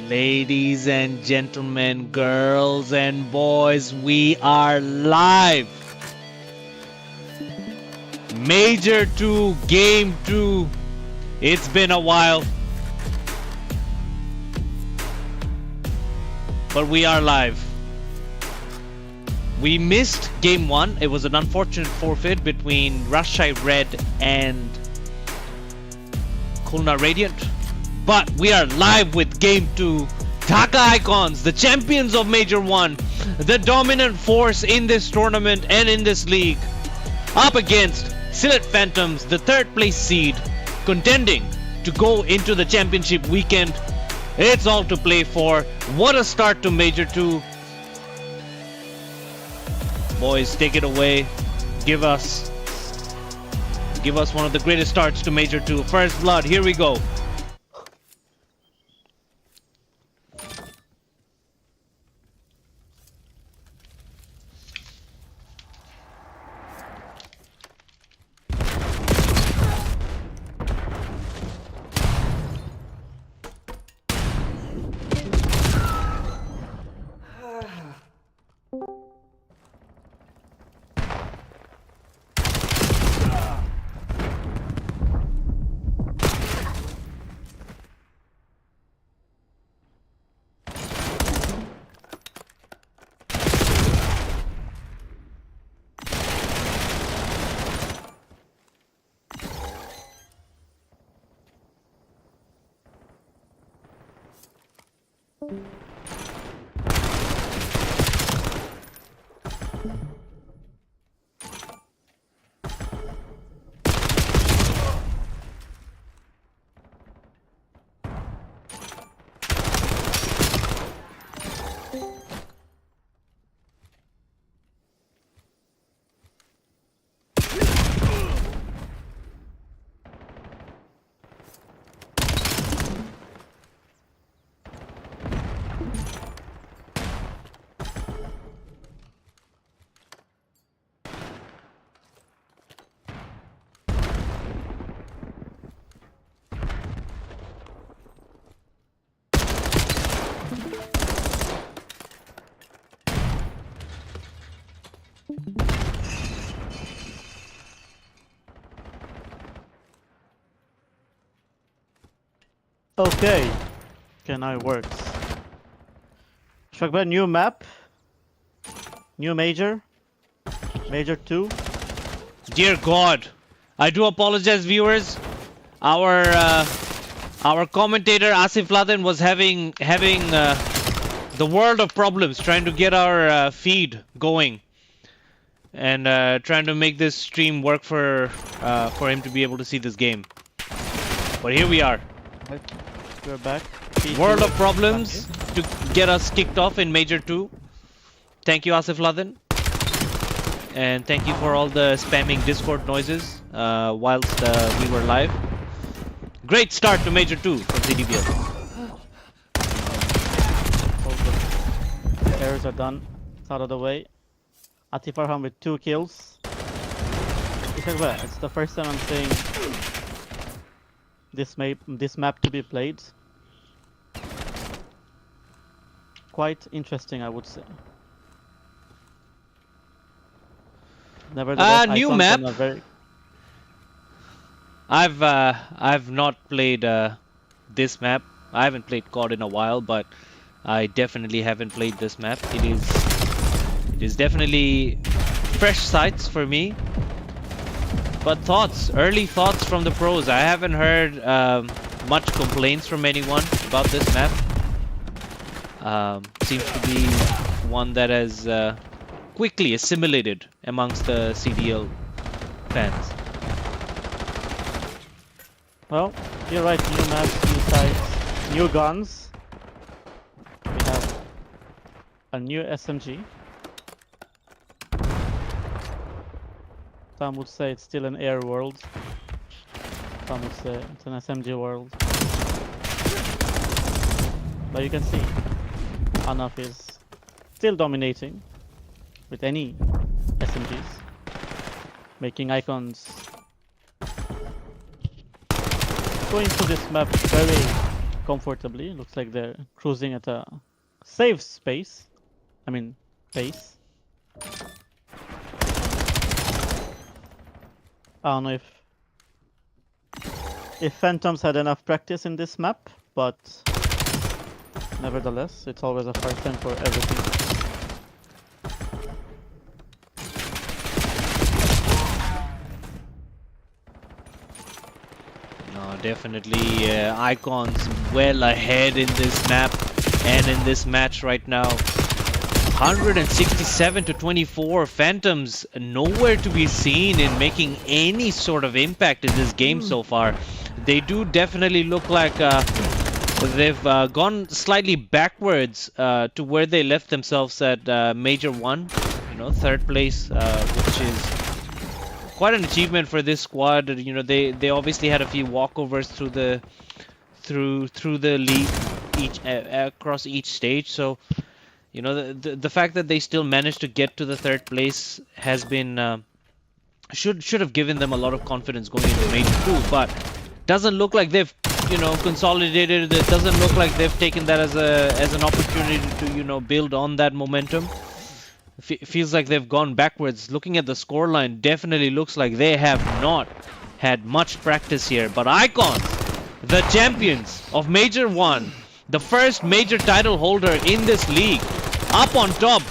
Ladies and gentlemen, girls and boys, we are live. Major 2, Game 2. It's been a while, but we are live. We missed Game 1. It was an unfortunate forfeit between Rashai Red and Khulna Radiant. But we are live with Game 2. Dhaka Icons, the champions of Major 1, the dominant force in this tournament and in this league, up against Sylhet Phantoms, the third place seed, contending to go into the championship weekend. It's all to play for. What a start to Major 2. Boys, take it away. Give us one of the greatest starts to Major 2. First blood, here we go. Okay, now it works. Shakba, new map, new major, Major 2. Dear God, I do apologize, viewers. Our commentator Asif Laden was having the world of problems trying to get our feed going and trying to make this stream work for him to be able to see this game. But here we are. We're back. World of problems to get us kicked off in Major 2. Thank you, Asif Laden. And thank you for all the spamming Discord noises whilst we were live. Great start to Major 2 from CDBL. Errors are done. It's out of the way. Atif Arham with 2 kills. Shakba, it's the first time I'm seeing this map to be played. Quite interesting, I would say. Nevertheless, new Icons map. on a very... I've not played this map. I haven't played COD in a while, but I definitely haven't played this map. It is definitely fresh sights for me. But early thoughts from the pros. I haven't heard much complaints from anyone about this map. Seems to be one that has quickly assimilated amongst the CDL fans. Well, you're right. New maps, new sites, new guns. We have a new SMG. Some would say it's still an air world. Some would say it's an SMG world. But you can see, Anaf is still dominating with any SMGs, making Icons going through this map very comfortably. Looks like they're cruising at a safe space. I mean, pace. I don't know if Phantoms had enough practice in this map, but nevertheless, it's always a first time for everything. No, definitely Icons well ahead in this map and in this match right now. 167 to 24. Phantoms nowhere to be seen in making any sort of impact in this game so far. They do definitely look like they've gone slightly backwards to where they left themselves at Major 1. You know, third place, which is quite an achievement for this squad. You know, they obviously had a few walkovers through the league across each stage. So, you know, the fact that they still managed to get to the third place has been should have given them a lot of confidence going into Major 2, but doesn't look like they've, you know, consolidated. It doesn't look like they've taken that as an opportunity to, you know, build on that momentum. Feels like they've gone backwards. Looking at the scoreline, definitely looks like they have not had much practice here. But Icons, the champions of Major 1, the first major title holder in this league, up on top,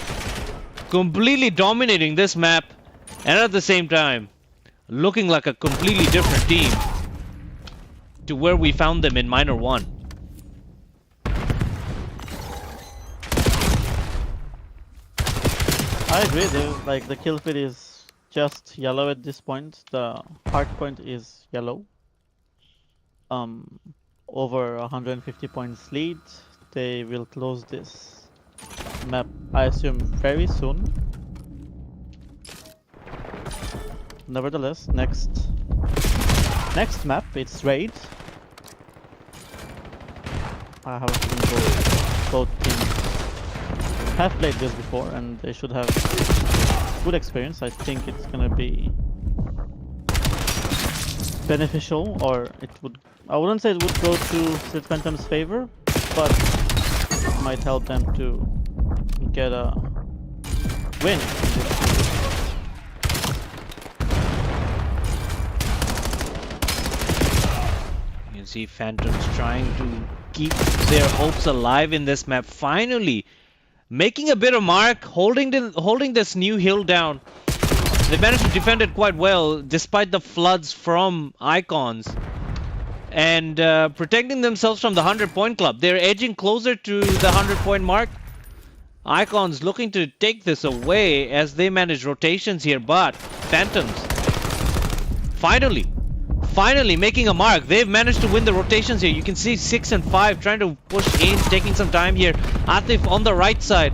completely dominating this map, and at the same time, looking like a completely different team to where we found them in Minor 1. I agree. Like the kill feed is just yellow at this point. The hard point is yellow. Over 150 points lead. They will close this map, I assume, very soon. Nevertheless, next map, it's Raid. I haven't seen both teams have played this before, and they should have good experience. I think it's gonna be beneficial, or it would, I wouldn't say it would go to Split Phantom's favor, but it might help them to get a win. You can see Phantoms trying to keep their hopes alive in this map. Finally, making a bit of mark, holding this new hill down. They managed to defend it quite well, despite the floods from Icons, and protecting themselves from the 100-point club. They're edging closer to the 100-point mark. Icons looking to take this away as they manage rotations here, but Phantoms finally making a mark. They've managed to win the rotations here. You can see 6 and 5 trying to push in, taking some time here. Atif on the right side.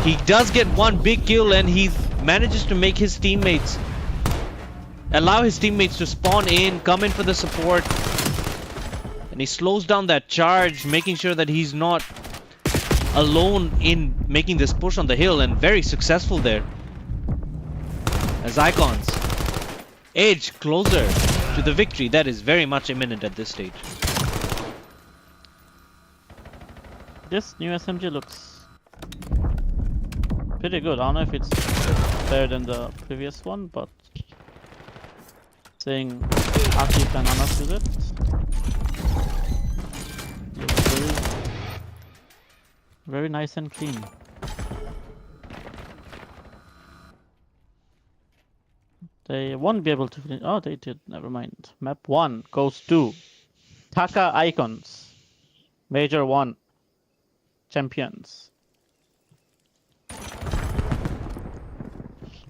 He does get one big kill, and he manages to make his teammates, allow his teammates to spawn in, come in for the support. And he slows down that charge, making sure that he's not alone in making this push on the hill, and very successful there. As Icons edge closer to the victory that is very much imminent at this stage. This new SMG looks pretty good. I don't know if it's better than the previous one, but seeing Atif and Anas use it looks very nice and clean. They won't be able to finish. Oh, they did. Never mind. Map 1 goes to Taka Icons. Major 1. champions.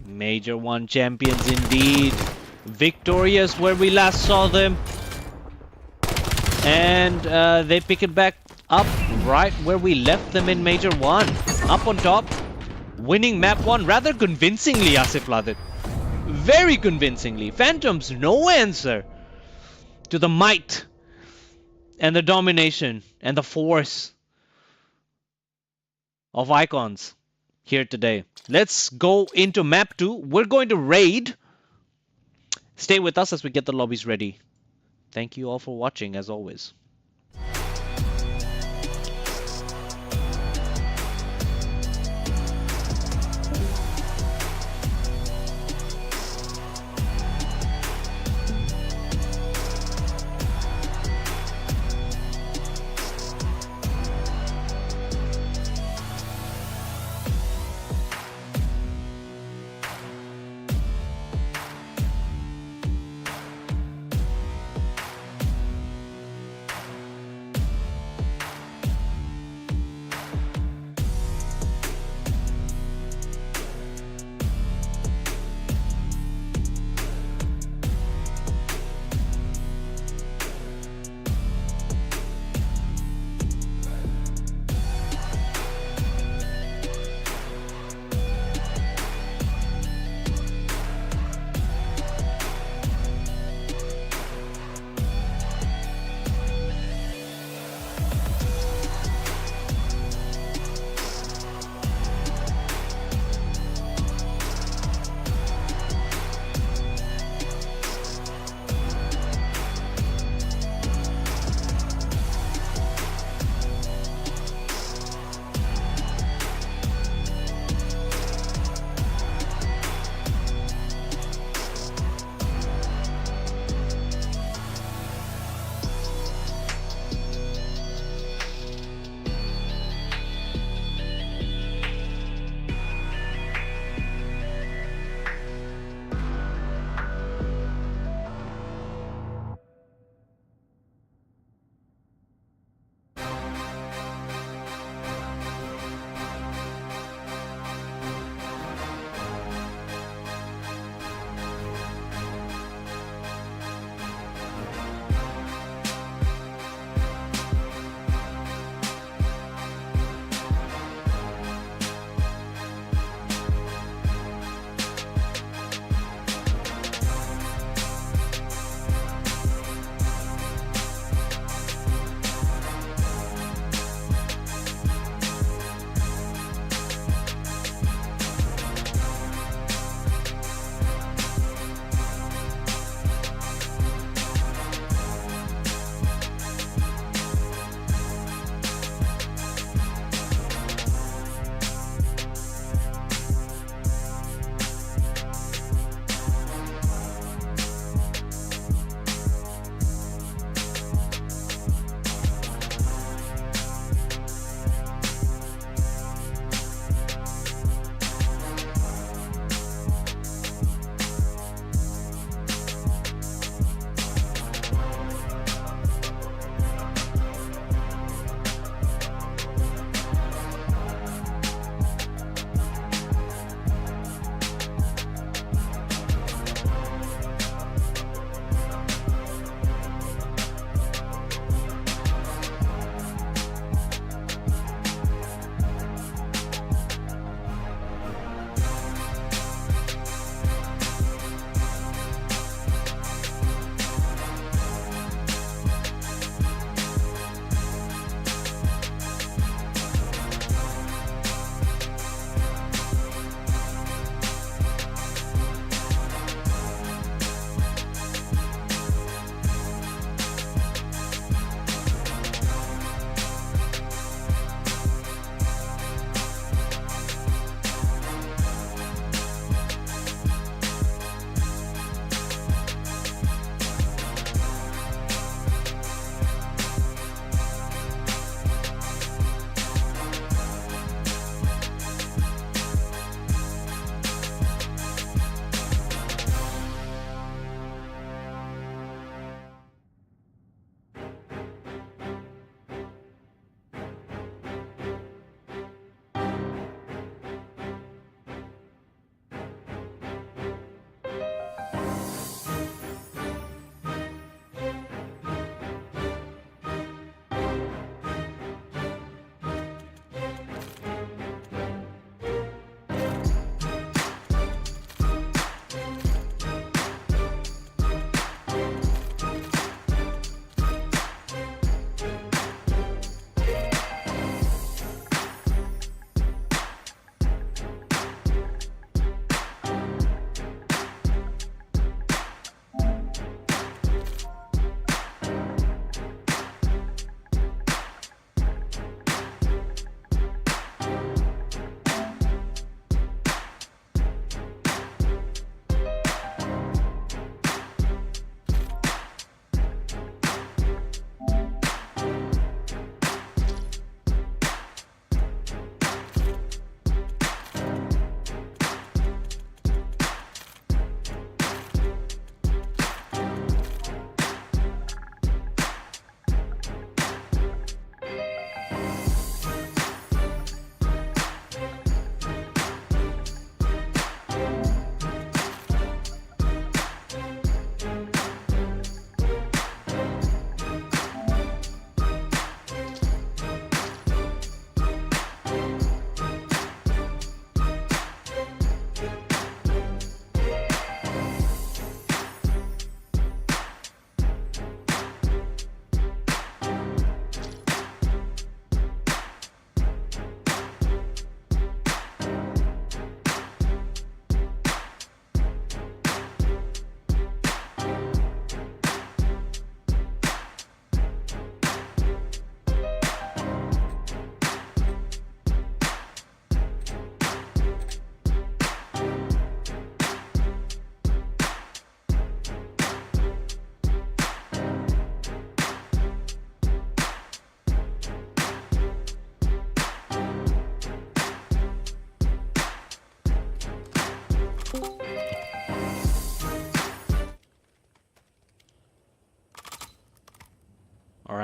Major 1 champions indeed. Victorious where we last saw them. And they pick it back up right where we left them in Major 1. Up on top. Winning map 1 rather convincingly, Asif Ladit. Very convincingly. Phantoms, no answer to the might and the domination and the force of Icons here today. Let's go into map 2. We're going to raid. Stay with us as we get the lobbies ready. Thank you all for watching as always.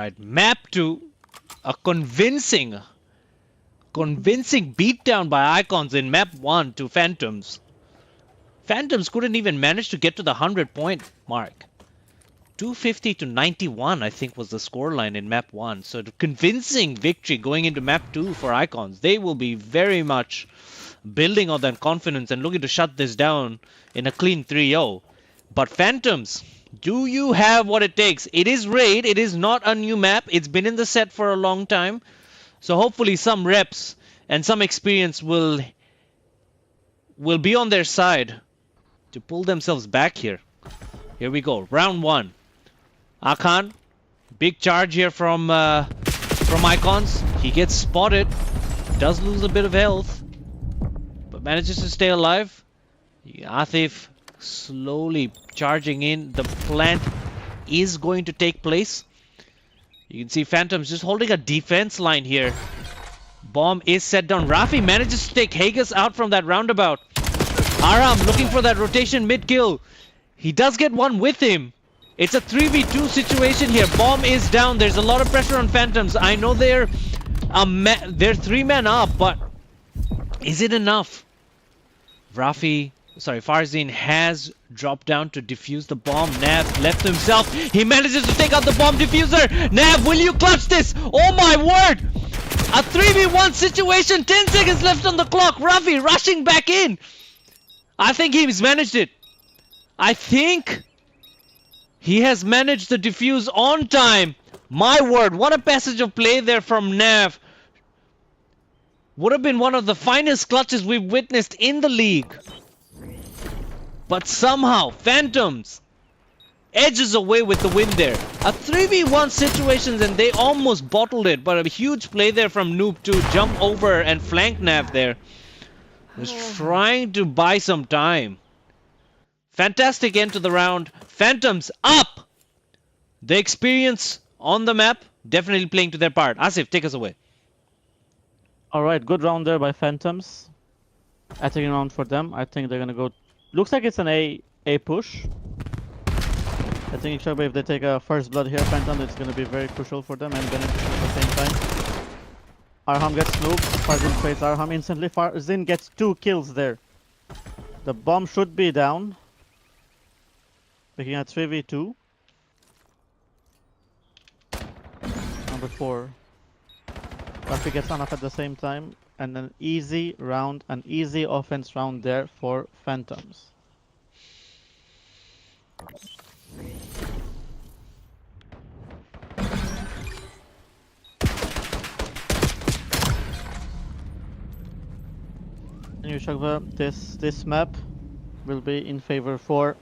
Alright, map 2. A convincing beatdown by Icons in map 1 to Phantoms. Phantoms couldn't even manage to get to the 100-point mark. 250 to 91, I think, was the scoreline in map 1. So convincing victory going into map 2 for Icons. They will be very much building on that confidence and looking to shut this down in a clean 3-0. But Phantoms, do you have what it takes? It is Raid. It is not a new map. It's been in the set for a long time. So hopefully some reps and some experience will be on their side to pull themselves back here. Here we go. Round 1. Akan, big charge here from Icons. He gets spotted. Does lose a bit of health, but manages to stay alive. Atif slowly charging in. The plant is going to take place. You can see Phantoms just holding a defense line here. Bomb is set down. Rafi manages to take Haggis out from that roundabout. Aram looking for that rotation mid-kill. He does get one with him. It's a 3v2 situation here. Bomb is down. There's a lot of pressure on Phantoms. I know they're 3-man up, but is it enough? Farzin has dropped down to defuse the bomb. Nav left to himself. He manages to take out the bomb diffuser. Nav, will you clutch this? Oh my word! A 3v1 situation. 10 seconds left on the clock. Rafi rushing back in. I think he's managed it. I think he has managed to defuse on time. My word, what a passage of play there from Nav. Would have been one of the finest clutches we've witnessed in the league. But somehow, Phantoms edges away with the win there. A 3v1 situation and they almost bottled it. But a huge play there from Noob to jump over and flank Nav there. Just trying to buy some time. Fantastic end to the round. Phantoms up! The experience on the map definitely playing to their part. Asif, take us away. Alright, good round there by Phantoms. Attacking round for them. I think they're gonna go... Looks like it's an A push. I think if they take a first blood here, Phantom, it's gonna be very crucial for them and beneficial at the same time. Arham gets snooped. Farzin trades Arham instantly. Farzin gets 2 kills there. The bomb should be down. Making a 3v2. Number 4. Rafi gets enough at the same time. And an easy round, an easy offense round there for Phantoms. This map will be in favor for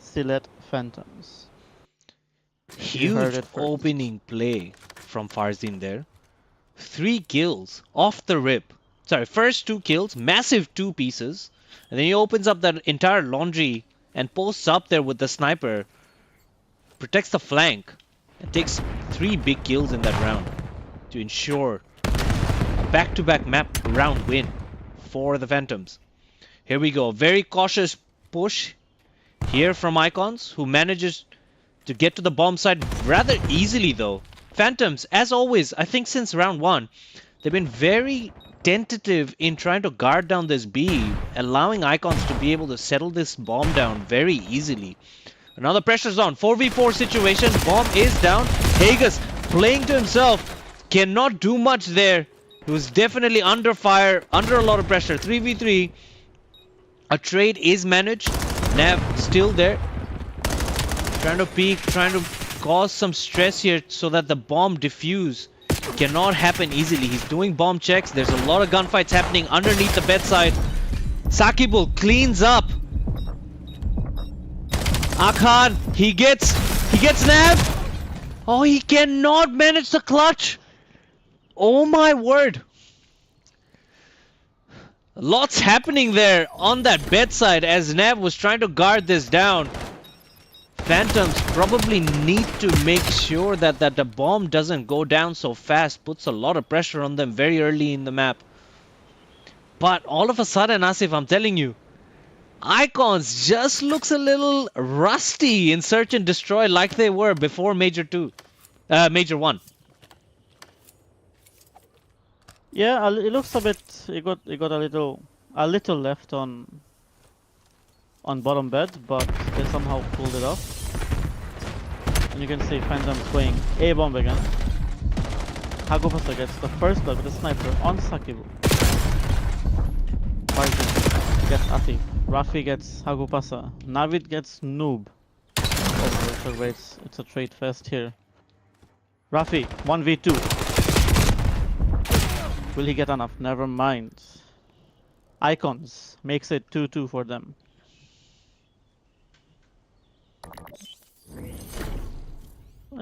Silet Phantoms. Huge opening play from Farzin there. 3 kills off the rip. Sorry, first 2 kills, massive 2 pieces. And then he opens up that entire laundry and posts up there with the sniper. Protects the flank. And takes 3 big kills in that round to ensure a back-to-back map round win for the Phantoms. Here we go. Very cautious push here from Icons, who manages to get to the bomb site rather easily though. Phantoms, as always, I think since round 1, they've been very tentative in trying to guard down this B, allowing Icons to be able to settle this bomb down very easily. Now the pressure's on. 4v4 situation. Bomb is down. Haggis playing to himself. Cannot do much there. He was definitely under fire, under a lot of pressure. 3v3. A trade is managed. Nav still there. Trying to peek, trying to cause some stress here so that the bomb defuse cannot happen easily. He's doing bomb checks. There's a lot of gunfights happening underneath the bedside. Sakibul cleans up. Akan, he gets Nav. Oh, he cannot manage the clutch. Oh my word. Lots happening there on that bedside as Nav was trying to guard this down. Phantoms probably need to make sure that the bomb doesn't go down so fast. Puts a lot of pressure on them very early in the map. But all of a sudden, Asif, I'm telling you, Icons just looks a little rusty in search and destroy like they were before Major 2. Major 1. Yeah, it looks a bit. It got a little left on bottom bed, but they somehow pulled it off. And you can see Phantom's going A bomb again. Hagupasa gets the first blood with a sniper on Sakibu. Barzin gets Atif. Rafi gets Hagupasa. Navid gets Noob. Oh, it's a trade fest here. Rafi, 1v2. Will he get enough? Never mind. Icons makes it 2-2 for them.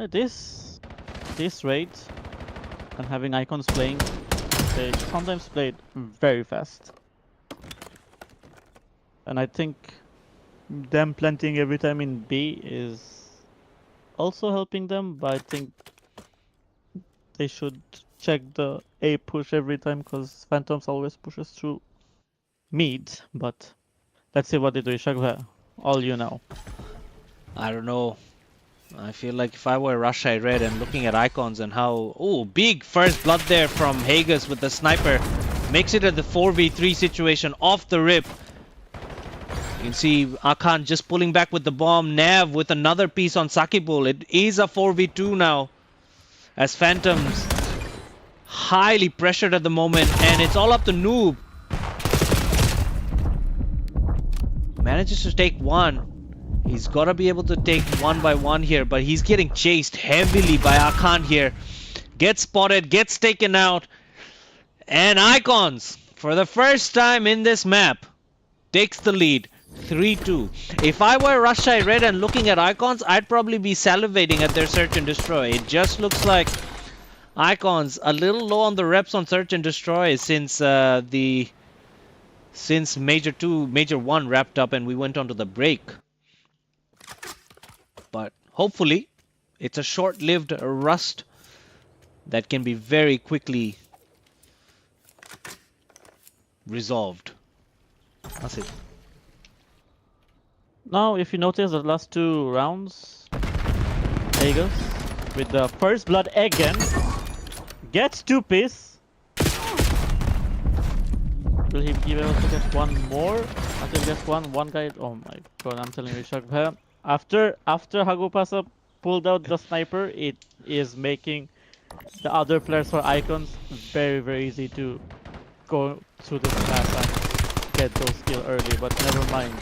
This raid and having Icons playing, they sometimes played very fast. And I think them planting every time in B is also helping them, but I think they should check the A push every time because Phantoms always pushes through mid. But let's see what they do. Shagha, all you know. I don't know. I feel like if I were Russia Red and looking at Icons and how... Oh, big first blood there from Hagus with the sniper. Makes it at the 4v3 situation off the rip. You can see Akan just pulling back with the bomb. Nav with another piece on Sakibul. It is a 4v2 now. As Phantoms highly pressured at the moment. And it's all up to Noob. Manages to take one. He's got to be able to take one by one here, but he's getting chased heavily by Akan here. Gets spotted, gets taken out. And Icons, for the first time in this map, takes the lead. 3-2. If I were Russia Red and looking at Icons, I'd probably be salivating at their search and destroy. It just looks like Icons a little low on the reps on search and destroy since Major 1 wrapped up and we went on to the break. But hopefully it's a short-lived rust that can be very quickly resolved. That's it. Now, if you notice the last two rounds, Hagus with the first blood again gets 2 piece. Will he be able to get one more? Until he gets one guy. Oh my god, I'm telling you, Shagha. After Hagupasa pulled out the sniper, it is making the other players for Icons very, very easy to go through the path and get those kills early. But never mind.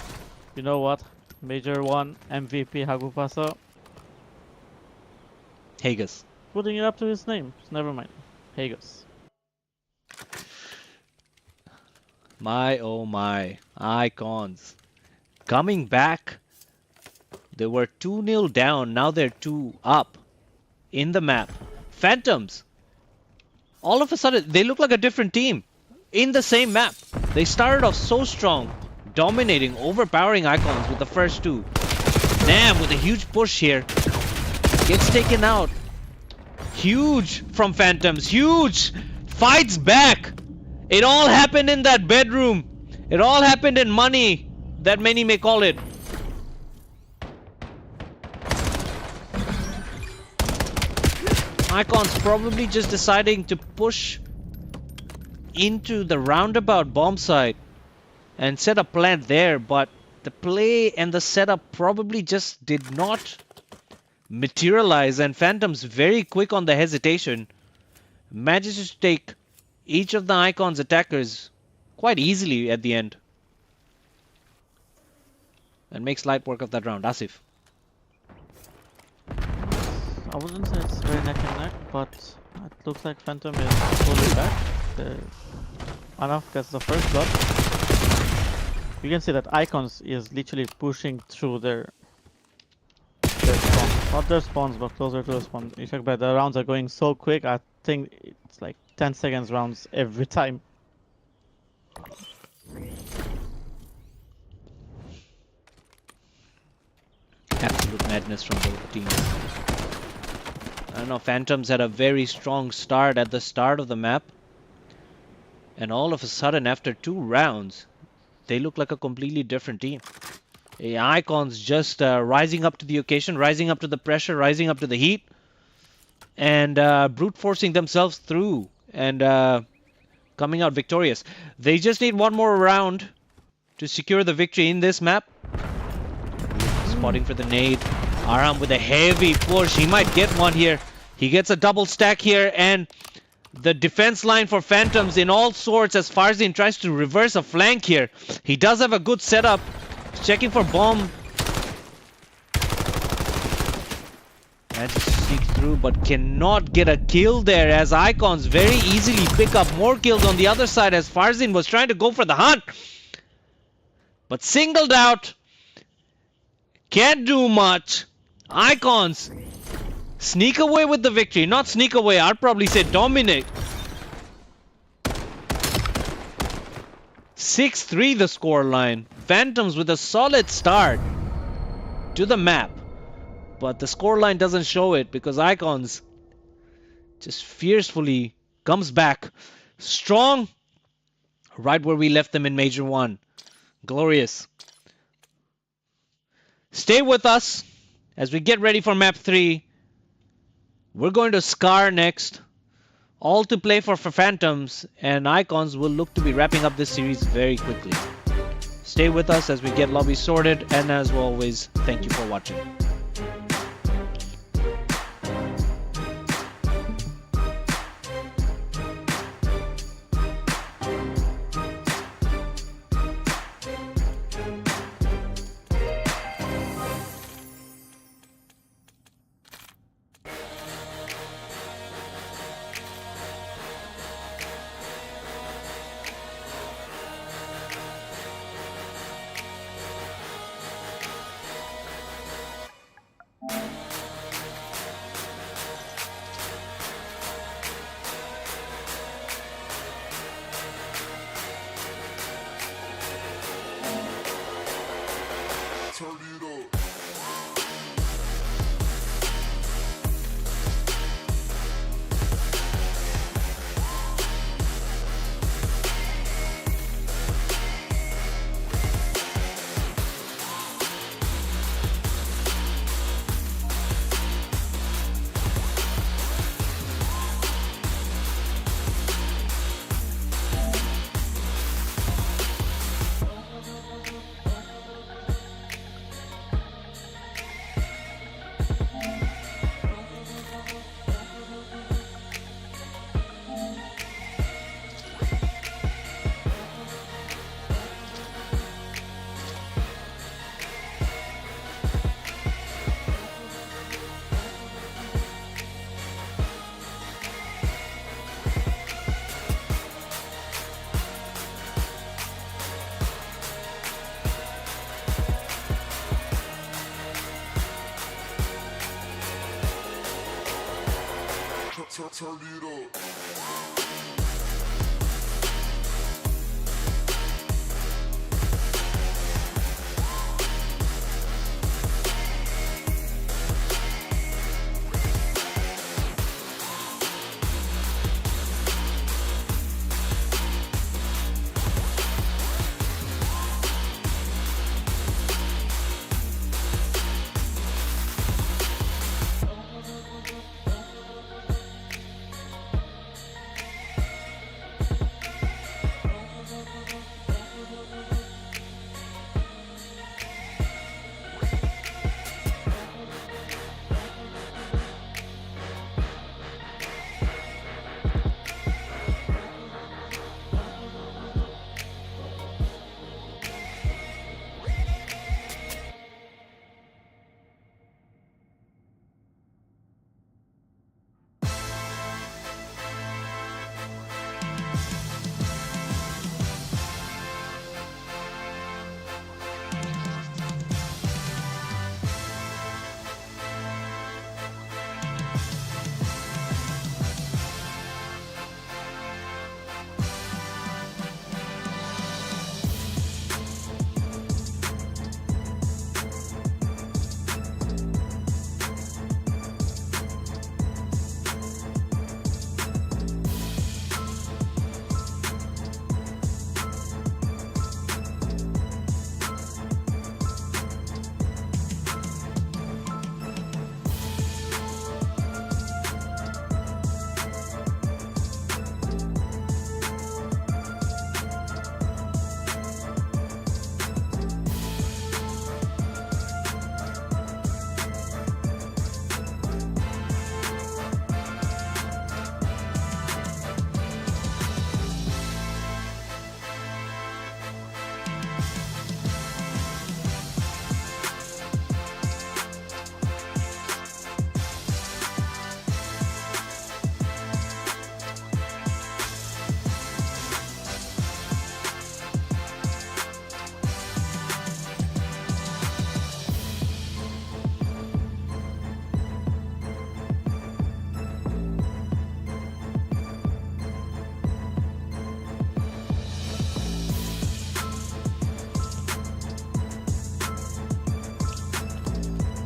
You know what? Major 1 MVP Hagupasa. Hagus. Putting it up to his name. Never mind. Hagus. My oh my. Icons. Coming back. They were 2-0 down. Now they're 2 up in the map. Phantoms. All of a sudden, they look like a different team in the same map. They started off so strong, dominating, overpowering Icons with the first 2. Nam with a huge push here. Gets taken out. Huge from Phantoms. Huge. Fights back. It all happened in that bedroom. It all happened in money, that many may call it. Icons probably just deciding to push into the roundabout bomb site and set a plant there, but the play and the setup probably just did not materialize, and Phantoms very quick on the hesitation manages to take each of the Icons attackers quite easily at the end and makes light work of that round. Asif. I wouldn't say it's very neck and neck, but it looks like Phantom is fully back. Anaf gets the first blood. You can see that Icons is literally pushing through their spawns. Not their spawns, but closer to the spawn. You check back, the rounds are going so quick, I think it's like 10 seconds rounds every time. Absolute madness from both teams. I don't know, Phantoms had a very strong start at the start of the map. And all of a sudden, after 2 rounds, they look like a completely different team. The Icons just rising up to the occasion, rising up to the pressure, rising up to the heat. and brute forcing themselves through and coming out victorious. They just need one more round to secure the victory in this map. Spotting for the nade. Aram with a heavy push. He might get one here. He gets a double stack here, and the defense line for Phantoms in all sorts as Farzin tries to reverse a flank here. He does have a good setup. Checking for bomb. And to sneak through, but cannot get a kill there as Icons very easily pick up more kills on the other side as Farzin was trying to go for the hunt. But singled out. Can't do much. Icons sneak away with the victory. Not sneak away, I'd probably say dominate. 6-3 the scoreline. Phantoms with a solid start to the map. But the scoreline doesn't show it because Icons just fiercely comes back. Strong. Right where we left them in Major 1. Glorious. Stay with us as we get ready for map 3. We're going to Scar next. All to play for Phantoms, and Icons will look to be wrapping up this series very quickly. Stay with us as we get lobby sorted, and as always, thank you for watching. Turn it up. Turn it up.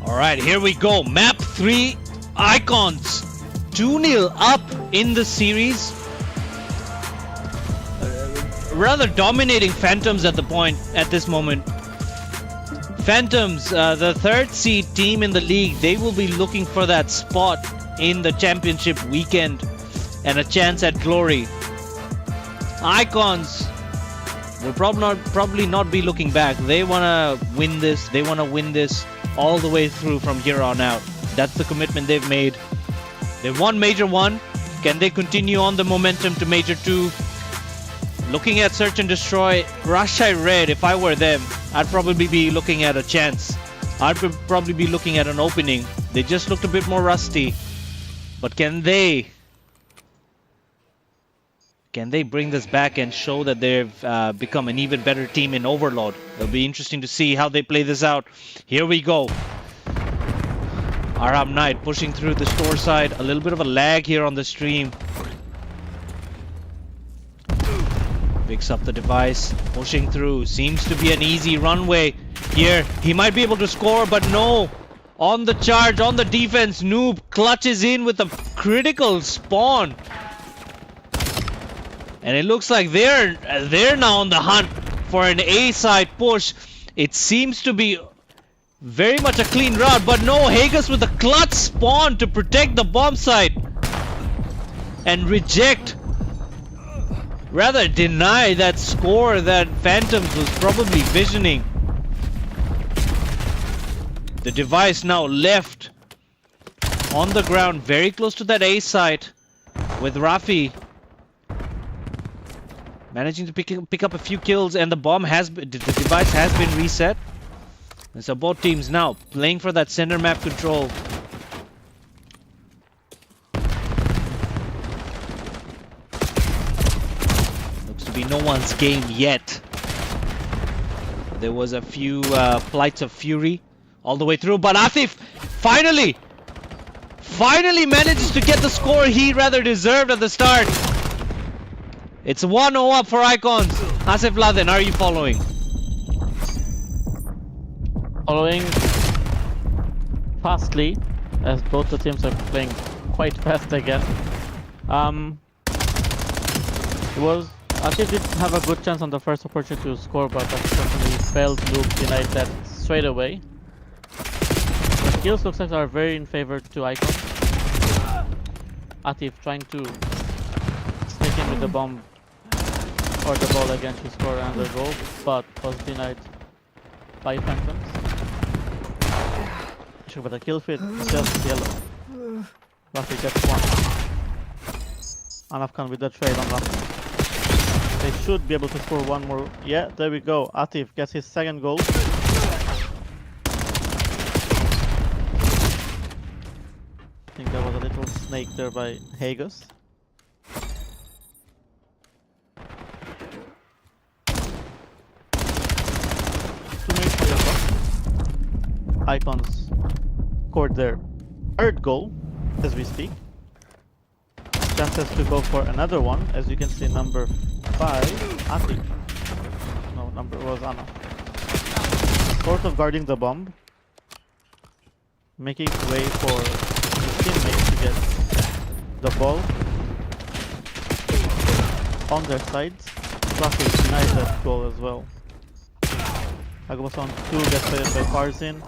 Alright, here we go. Map 3 Icons. 2-0 up in the series. Rather dominating Phantoms at this moment. Phantoms, the third seed team in the league, they will be looking for that spot in the championship weekend and a chance at glory. Icons will probably not be looking back. They want to win this. They want to win this all the way through from here on out. That's the commitment they've made. They've won Major 1. Can they continue on the momentum to Major 2? Looking at Search and Destroy, Rashai Red, if I were them, I'd probably be looking at a chance. I'd probably be looking at an opening. They just looked a bit more rusty. But can they bring this back and show that they've become an even better team in Overlord? It'll be interesting to see how they play this out. Here we go. Aram Knight pushing through the store side. A little bit of a lag here on the stream. Picks up the device, pushing through. Seems to be an easy runway here. He might be able to score, but no. On the charge, on the defense, Noob clutches in with a critical spawn. And it looks like they're now on the hunt for an A side push. It seems to be very much a clean route, but no, Hagus with a clutch spawn to protect the bomb site and reject, rather deny that score that Phantoms was probably visioning. The device now left on the ground, very close to that A site, with Rafi managing to pick up a few kills, and the device has been reset. And so both teams now playing for that center map control. Looks to be no one's game yet. There was a few flights of fury all the way through, but Atif finally manages to get the score he rather deserved at the start. It's 1-0 up for Icons. Asif Laden, are you following? Following fastly, as both the teams are playing quite fast again. Atif did have a good chance on the first opportunity to score, but unfortunately failed. Luke denied that straight away. The kills looks like are very in favor to Icon. Atif trying to sneak in with the bomb or the ball again to score another goal, but was denied by Phantoms. But the kill feed is just yellow. Rafi gets one. Anafkan with the trade on Rafi. They should be able to score one more. Yeah, there we go. Atif gets his second goal. I think there was a little snake there by Hagus. Icons scored their third goal as we speak. Chances to go for another one, as you can see, number 5, Atif. No, number was Anna. Sort of guarding the bomb, making way for his teammates to get the ball on their sides. Rafi denied that goal as well. Agabos on 2 gets fed by Farzin.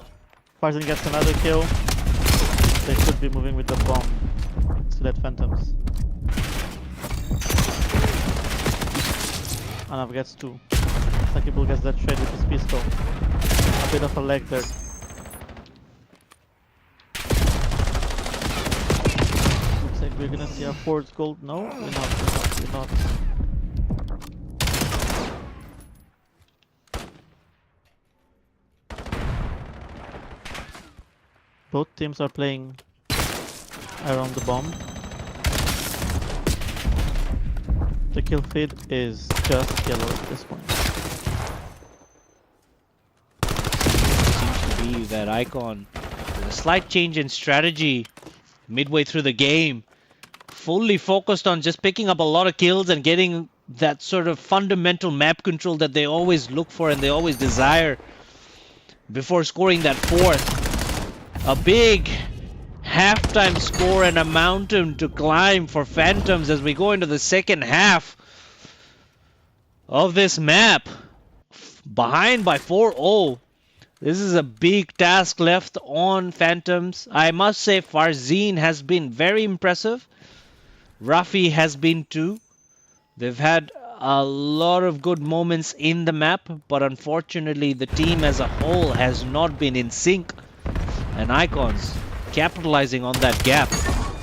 Farzin gets another kill. They should be moving with the bomb to let Phantoms. Anav gets 2. Sakibul gets that trade with his pistol. A bit of a leg there. Looks like we're gonna see a fourth goal. No, we're not. Both teams are playing around the bomb. The kill feed is just yellow at this point. Seems to be that Icon with a slight change in strategy midway through the game. Fully focused on just picking up a lot of kills and getting that sort of fundamental map control that they always look for and they always desire before scoring that fourth. A big halftime score and a mountain to climb for Phantoms as we go into the second half of this map. Behind by 4-0. This is a big task left on Phantoms. I must say Farzeen has been very impressive. Rafi has been too. They've had a lot of good moments in the map, but unfortunately the team as a whole has not been in sync. And Icons capitalizing on that gap.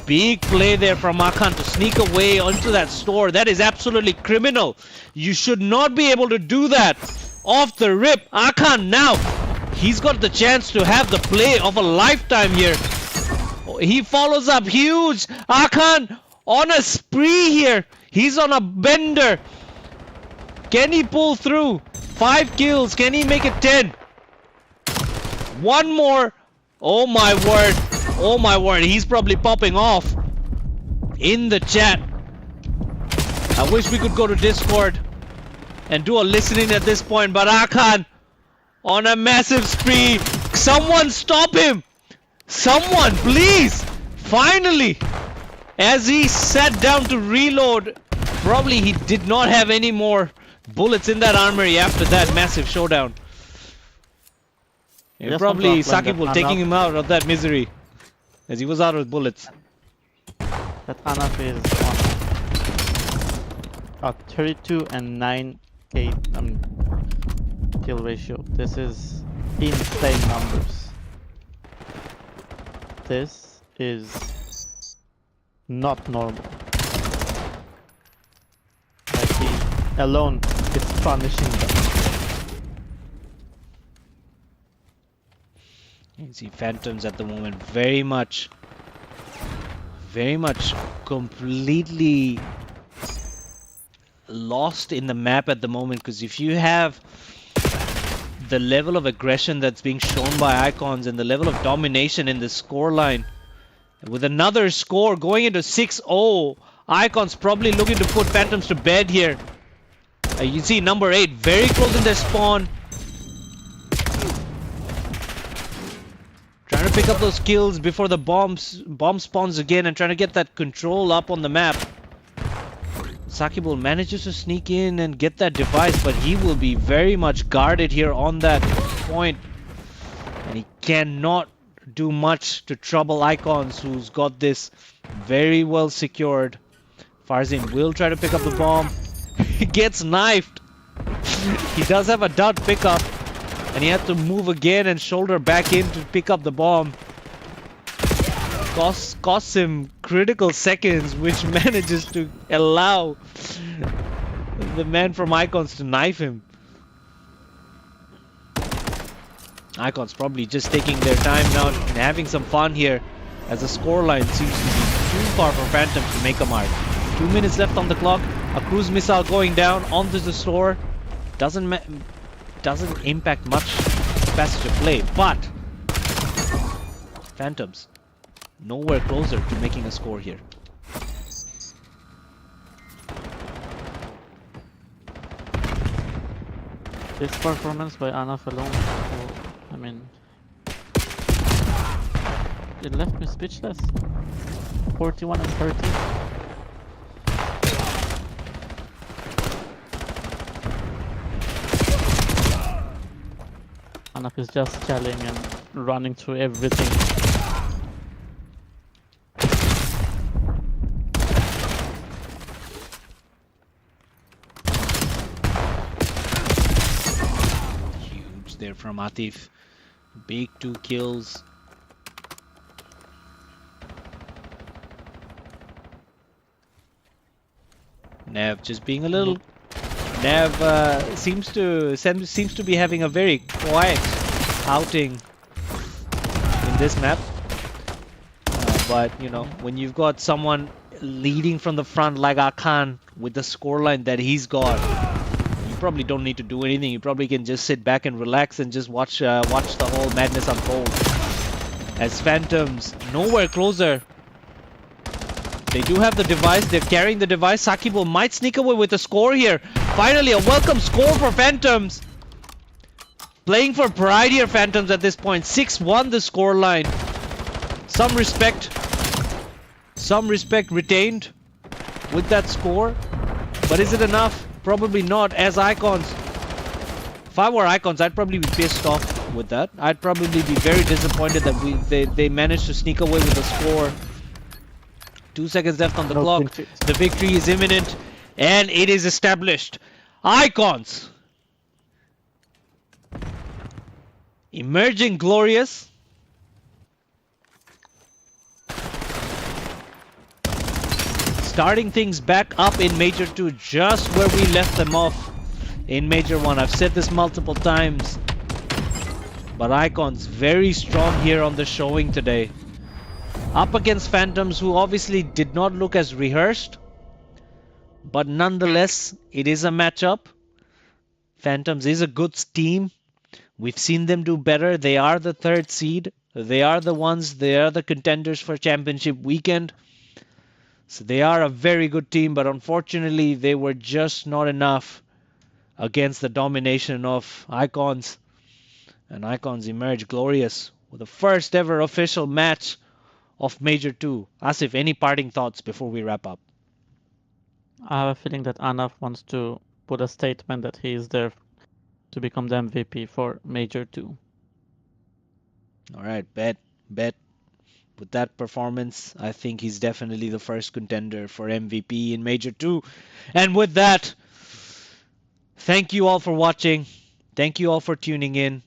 Big play there from Akan to sneak away onto that store. That is absolutely criminal. You should not be able to do that off the rip. Akan now, he's got the chance to have the play of a lifetime here. He follows up huge. Akan on a spree here. He's on a bender. Can he pull through? 5 kills. Can he make it 10? One more. Oh my word. Oh my word. He's probably popping off in the chat. I wish we could go to Discord and do a listening at this point, but Akan on a massive spree. Someone stop him. Someone, please. Finally. As he sat down to reload, probably he did not have any more bullets in that armory after that massive showdown. And Yes, probably from top lane, Sakibul taking him out of that misery as he was out of bullets. That Anaf is on 32 and 9k kill ratio. This is insane numbers. This is not normal. Like he alone is punishing them. You see Phantoms at the moment very much completely lost in the map at the moment, because if you have the level of aggression that's being shown by Icons and the level of domination in the scoreline, with another score going into 6-0, Icons probably looking to put Phantoms to bed here. You see number 8 very close in their spawn. Trying to pick up those kills before the bomb spawns again and trying to get that control up on the map. Sakibul manages to sneak in and get that device, but he will be very much guarded here on that point. And he cannot do much to trouble Icons, who's got this very well secured. Farzin will try to pick up the bomb. He gets knifed. He does have a dud pickup, and he had to move again and shoulder back in to pick up the bomb. Costs him critical seconds, which manages to allow the man from Icons to knife him. Icons probably just taking their time now and having some fun here, as the scoreline seems to be too far for Phantoms to make a mark. 2 minutes left on the clock. A cruise missile going down onto the store doesn't impact much passage of play, but Phantoms nowhere closer to making a score here. This performance by Anaf alone, I mean, it left me speechless. 41 and 30. Anaf is just shelling and running through everything. Huge there from Atif. Big 2 kills. Nev just being a little. Nev seems to be having a very quiet outing in this map. But you know, when you've got someone leading from the front like Akan with the scoreline that he's got, you probably don't need to do anything. You probably can just sit back and relax and just watch the whole madness unfold. As Phantoms nowhere closer. They do have the device. They're carrying the device. Sakibul might sneak away with a score here. Finally, a welcome score for Phantoms. Playing for pride here, Phantoms, at this point. 6-1 the scoreline. Some respect retained with that score. But is it enough? Probably not. As Icons, if I were Icons, I'd probably be pissed off with that. I'd probably be very disappointed that they managed to sneak away with the score. 2 seconds left on the No clock. clean sheet. The victory is imminent, and it is established. Icons emerging glorious. Starting things back up in Major 2, just where we left them off in Major 1. I've said this multiple times, but Icons very strong here on the showing today. Up against Phantoms, who obviously did not look as rehearsed, but nonetheless, it is a matchup. Phantoms is a good team. We've seen them do better. They are the 3rd seed. They are the contenders for championship weekend. So they are a very good team, but unfortunately they were just not enough against the domination of Icons. And Icons emerged glorious with the first ever official match of Major 2. Asif, any parting thoughts before we wrap up? I have a feeling that Anaf wants to put a statement that he is there to become the MVP for Major 2. Alright, bet. With that performance, I think he's definitely the first contender for MVP in Major 2. And with that, thank you all for watching. Thank you all for tuning in.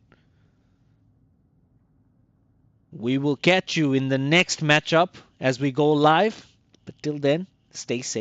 We will catch you in the next matchup as we go live. But till then, stay safe.